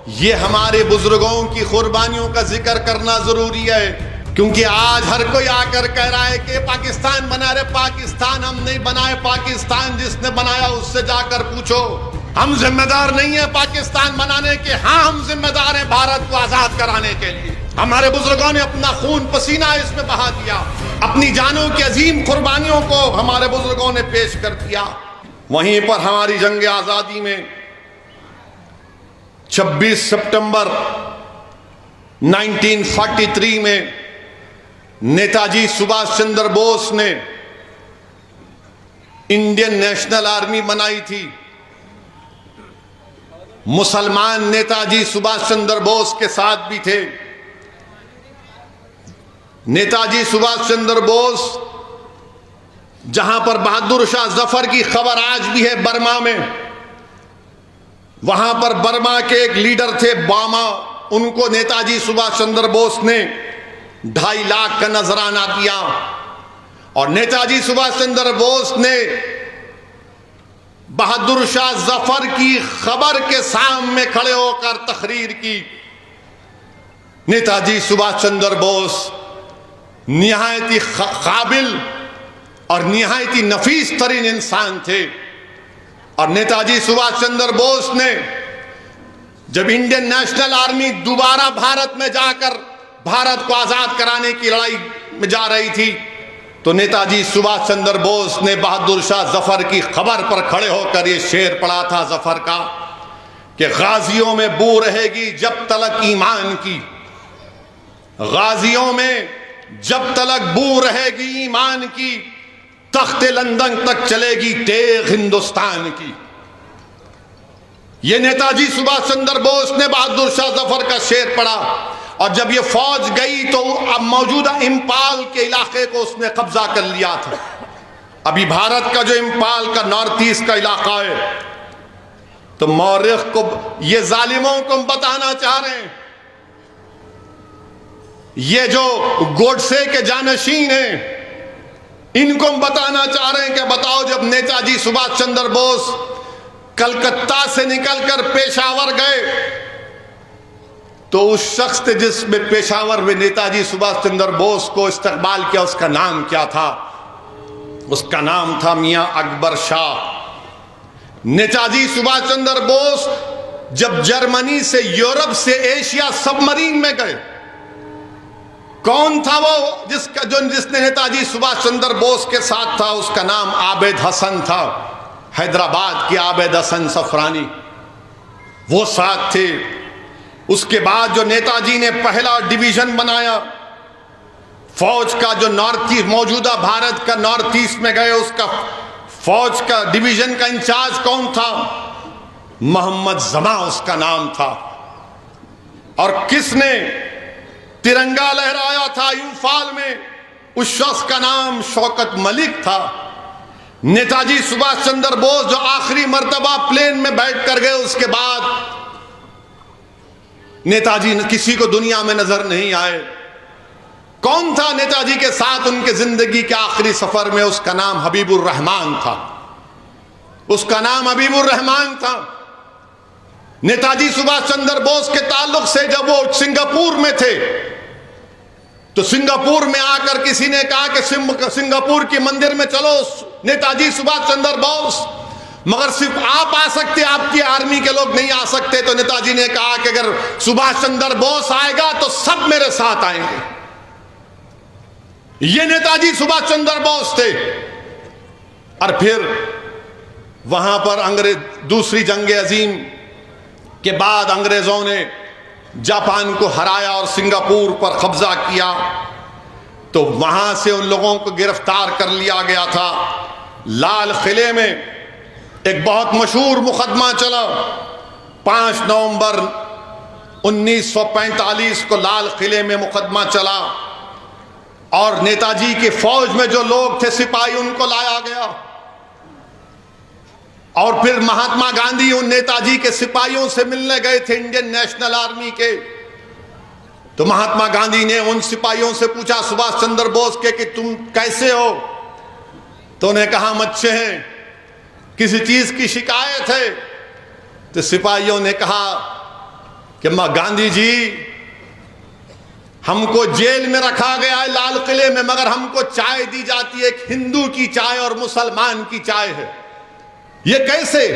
ये हमारे बुजुर्गों की कुर्बानियों का जिक्र करना जरूरी है, क्योंकि आज हर कोई आकर कह रहा है कि पाकिस्तान बना रहे। पाकिस्तान हम नहीं बनाए, पाकिस्तान जिसने बनाया उससे जाकर पूछो। हम जिम्मेदार नहीं है पाकिस्तान बनाने के, हाँ हम जिम्मेदार हैं भारत को आजाद कराने के लिए। हमारे बुजुर्गों ने अपना खून पसीना इसमें बहा दिया, अपनी जानों की अजीम कुर्बानियों को हमारे बुजुर्गों ने पेश कर दिया। वहीं पर हमारी जंग आजादी में 26 सितंबर 1943 में नेताजी सुभाष चंद्र बोस ने इंडियन नेशनल आर्मी बनाई थी। मुसलमान नेताजी सुभाष चंद्र बोस के साथ भी थे। नेताजी सुभाष चंद्र बोस, जहां पर बहादुर शाह जफर की खबर आज भी है बर्मा में, वहां पर बर्मा के एक लीडर थे बामा, उनको नेताजी सुभाष चंद्र बोस ने 2.5 लाख का नजराना दिया। और नेताजी सुभाष चंद्र बोस ने बहादुर शाह जफर की खबर के सामने खड़े होकर तकरीर की। नेताजी सुभाष चंद्र बोस निहायत ही काबिल और निहायत ही नफीस तरीन इंसान थे। और नेताजी सुभाष चंद्र बोस ने जब इंडियन नेशनल आर्मी दोबारा भारत में जाकर भारत को आजाद कराने की लड़ाई में जा रही थी, तो नेताजी सुभाष चंद्र बोस ने बहादुर शाह जफर की खबर पर खड़े होकर यह शेर पढ़ा था जफर का कि गाजियों में बू रहेगी जब तलक ईमान की, गाजियों में जब तलक बू रहेगी ईमान की, तख्ते लंदन तक चलेगी तेग हिंदुस्तान की। यह नेताजी सुभाष चंद्र बोस ने बहादुर शाह जफर का शेर पढ़ा। और जब यह फौज गई तो अब मौजूदा इंपाल के इलाके को उसने कब्जा कर लिया था। अभी भारत का जो इंपाल का नॉर्थ ईस्ट का इलाका है, तो मौर्य को ये जालिमों को बताना चाह रहे हैं, ये जो गोडसे के जानशीन हैं, इनको हम बताना चाह रहे हैं कि बताओ, जब नेताजी सुभाष चंद्र बोस कलकत्ता से निकलकर पेशावर गए, तो उस शख्स ने जिसमें पेशावर में नेताजी सुभाष चंद्र बोस को इस्तकबाल किया, उसका नाम क्या था? उसका नाम था मियां अकबर शाह। नेताजी सुभाष चंद्र बोस जब जर्मनी से यूरोप से एशिया सबमरीन में गए, कौन था वो जिसने नेताजी सुभाष चंद्र बोस के साथ था? उसका नाम आबिद हसन था, हैदराबाद के आबिद हसन सफरानी, वो साथ थे। उसके बाद जो नेताजी ने पहला डिवीजन बनाया फौज का, जो नॉर्थ ईस्ट, मौजूदा भारत का नॉर्थ ईस्ट में गए, उसका फौज का डिवीजन का इंचार्ज कौन था? मोहम्मद जमा उसका नाम था। और किसने तिरंगा लहराया था इंफाल में? उस शख्स का नाम शौकत मलिक था। नेताजी सुभाष चंद्र बोस जो आखिरी मर्तबा प्लेन में बैठ कर गए, उसके बाद नेताजी किसी को दुनिया में नजर नहीं आए। कौन था नेताजी के साथ उनके जिंदगी के आखिरी सफर में? उसका नाम हबीबुर रहमान था। उसका नाम हबीबुर रहमान था। नेताजी सुभाष चंद्र बोस के ताल्लुक से जब वो सिंगापुर में थे, तो सिंगापुर में आकर किसी ने कहा कि सिंगापुर के मंदिर में चलो नेताजी सुभाष चंद्र बोस, मगर सिर्फ आप आ सकते, आपकी आर्मी के लोग नहीं आ सकते। तो नेताजी ने कहा कि अगर सुभाष चंद्र बोस आएगा तो सब मेरे साथ आएंगे। ये नेताजी सुभाष चंद्र बोस थे। और फिर वहां पर दूसरी जंग अजीम के बाद अंग्रेजों ने जापान को हराया और सिंगापुर पर कब्जा किया, तो वहां से उन लोगों को गिरफ्तार कर लिया गया था। लाल किले में एक बहुत मशहूर मुकदमा चला। 5 नवंबर 1945 को लाल किले में मुकदमा चला और नेताजी के फौज में जो लोग थे सिपाही, उनको लाया गया। और फिर महात्मा गांधी उन नेताजी के सिपाहियों से मिलने गए थे, इंडियन नेशनल आर्मी के। तो महात्मा गांधी ने उन सिपाहियों से पूछा सुभाष चंद्र बोस के कि तुम कैसे हो? तो उन्हें कहा हम अच्छे हैं, किसी चीज की शिकायत है? तो सिपाहियों ने कहा कि गांधी जी, हमको जेल में रखा गया है लाल किले में, मगर हमको चाय दी जाती है, एक हिंदू की चाय और मुसलमान की चाय है, ये कैसे?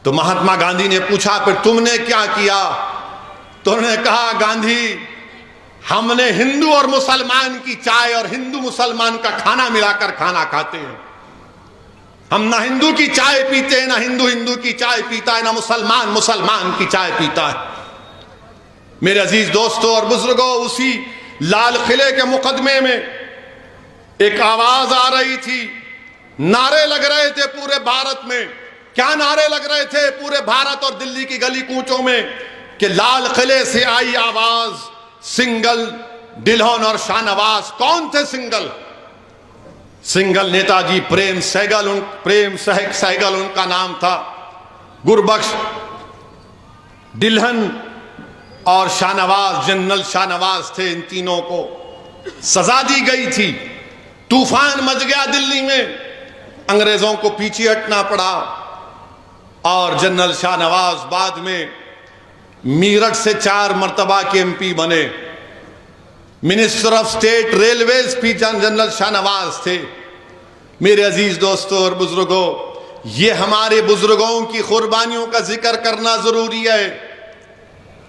तो महात्मा गांधी ने पूछा, फिर तुमने क्या किया? तो उन्होंने कहा, गांधी, हमने हिंदू और मुसलमान की चाय और हिंदू मुसलमान का खाना मिलाकर खाना खाते हैं। हम ना हिंदू की चाय पीते हैं, ना हिंदू हिंदू की चाय पीता है, ना मुसलमान मुसलमान की चाय पीता है। मेरे अजीज दोस्तों और बुजुर्गों, उसी लाल किले के मुकदमे में एक आवाज आ रही थी, नारे लग रहे थे पूरे भारत में। क्या नारे लग रहे थे पूरे भारत और दिल्ली की गली कूचों में? कि लाल किले से आई आवाज, सिंगल, डिल्हन और शाहनवाज। कौन थे सिंगल? सिंगल नेताजी प्रेम सहगल उनका नाम था। गुरबख्श, डिल्हन और शाहनवाज, जनरल शाहनवाज थे। इन तीनों को सजा दी गई थी। तूफान मच गया दिल्ली में, अंग्रेजों को पीछे हटना पड़ा और जनरल शाहनवाज बाद में मीरठ से 4 मर्तबा के एमपी बने। मिनिस्टर ऑफ स्टेट रेलवेज भी जनरल शाहनवाज थे। मेरे अजीज दोस्तों और बुजुर्गों, ये हमारे बुजुर्गों की कुर्बानियों का जिक्र करना जरूरी है,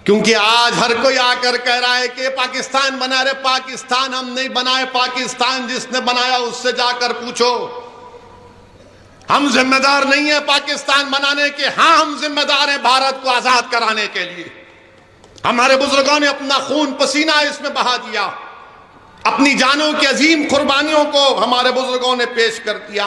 क्योंकि आज हर कोई आकर कह रहा है कि पाकिस्तान बना रहे। पाकिस्तान हम नहीं बनाए, पाकिस्तान जिसने बनाया उससे जाकर पूछो। हम जिम्मेदार नहीं है पाकिस्तान बनाने के। हाँ, हम जिम्मेदार हैं भारत को आजाद कराने के लिए। हमारे बुजुर्गों ने अपना खून पसीना इसमें बहा दिया, अपनी जानों की अजीम कुर्बानियों को हमारे बुजुर्गों ने पेश कर दिया।